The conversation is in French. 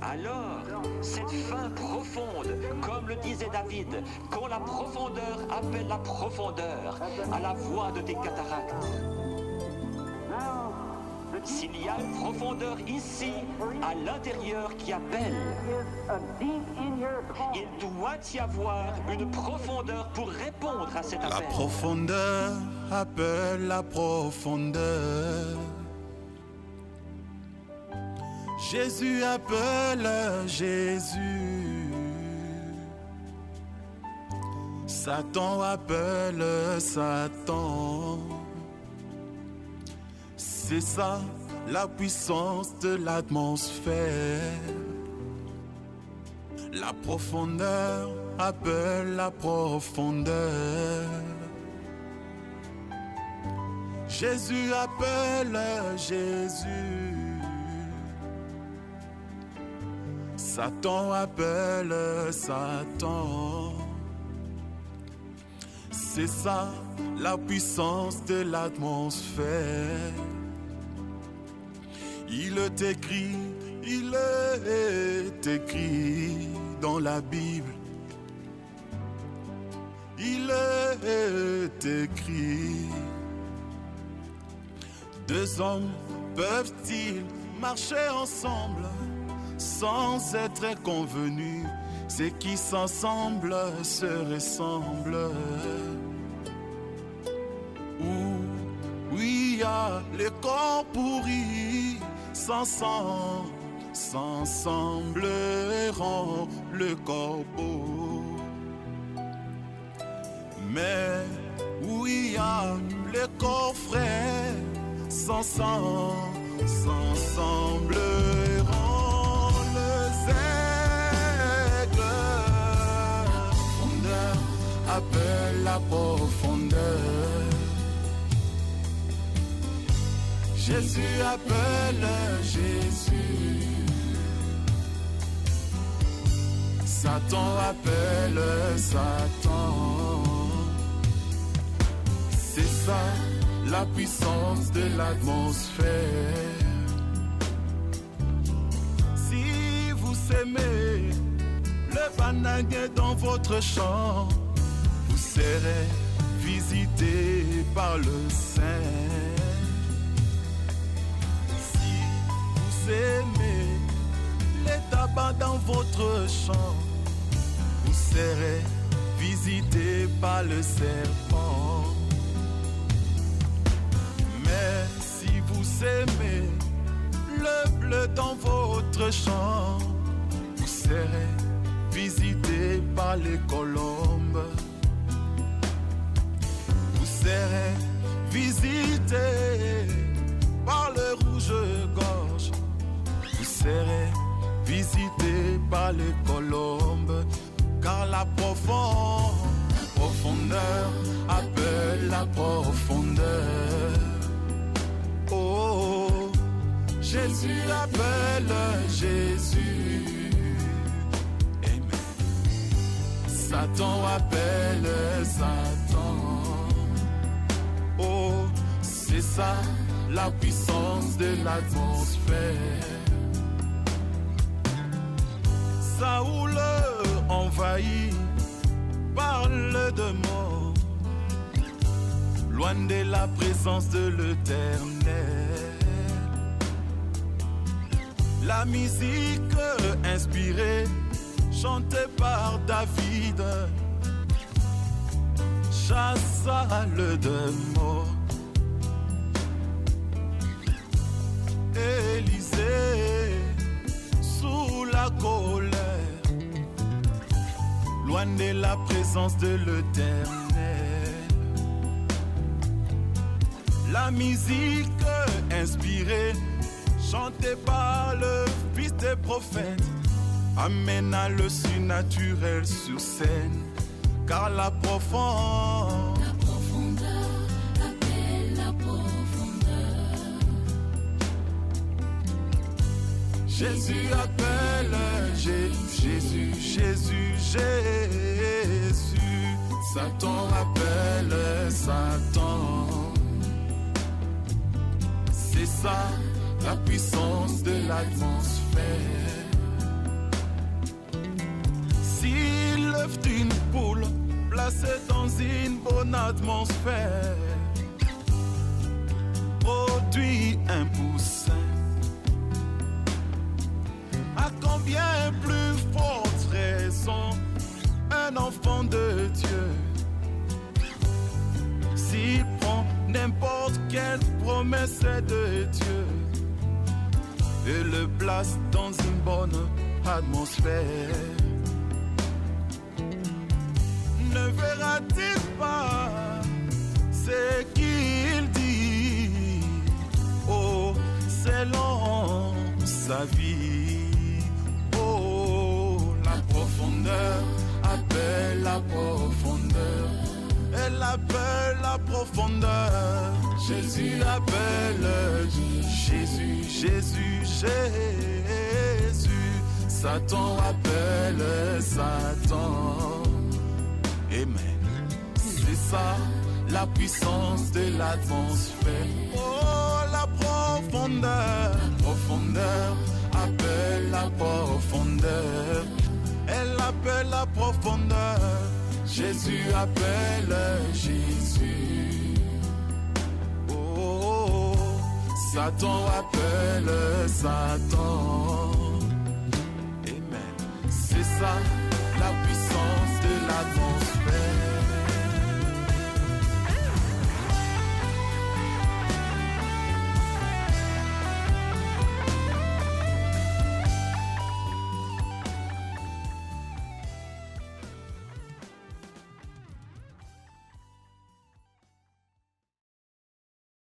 Alors, cette faim profonde, comme le disait David, quand la profondeur appelle la profondeur, à la voix de tes cataractes. S'il y a une profondeur ici, à l'intérieur qui appelle, il doit y avoir une profondeur pour répondre à cet appel. La profondeur appelle la profondeur. Jésus appelle Jésus. Satan appelle Satan. C'est ça la puissance de l'atmosphère. La profondeur appelle la profondeur. Jésus appelle Jésus. Satan appelle Satan. C'est ça la puissance de l'atmosphère. Il est écrit dans la Bible. Il est écrit. Deux hommes peuvent-ils marcher ensemble sans être convenus? Ceux qui s'ensemblent se ressemblent. Oui, les corps pourris s'ensembleront le corbeau. Mais oui, les corps frais s'ensembleront. Les aigles, profondeur appelle la profondeur. Jésus appelle Jésus. Satan appelle Satan. C'est ça la puissance de l'atmosphère. Si vous aimez le bananier dans votre champ, vous serez visité par le Saint. Aimez les tabacs dans votre champ, vous serez visité par le serpent. Mais si vous aimez le bleu dans votre champ, vous serez visité par les colombes. Vous serez visité par le rouge-gorge. Vous serez visité par les colombes, car la profondeur appelle la profondeur. Oh, Jésus appelle Jésus. Amen. Satan appelle Satan. Oh, c'est ça la puissance de l'atmosphère. Saoul envahi parle de mort, loin de la présence de l'Éternel. La musique inspirée, chantée par David, chassa le démon. Élisée, sous la colère, loin de la présence de l'Éternel. La musique inspirée, chantée par le fils des prophètes, amena le surnaturel sur scène, car la profondeur appelle la profondeur. Jésus appelle Jésus, Jésus, Jésus. Satan appelle Satan. C'est ça la puissance de l'atmosphère. placé dans une bonne atmosphère, produit un poussin. À combien plus forte raison un enfant de Dieu, s'il prend n'importe quelle promesse de Dieu et le place dans une bonne atmosphère, ne verra-t-il pas ce qu'il dit? Oh, c'est long sa vie. Oh, la profondeur appelle la profondeur. Elle appelle la profondeur. Jésus appelle Jésus, Jésus, Jésus. Satan appelle Satan. Amen. C'est ça la puissance de l'atmosphère. Oh, la profondeur, profondeur appelle la profondeur. Elle appelle la profondeur. Jésus appelle Jésus. Oh, Satan appelle Satan. Amen. C'est ça la puissance de l'atmosphère.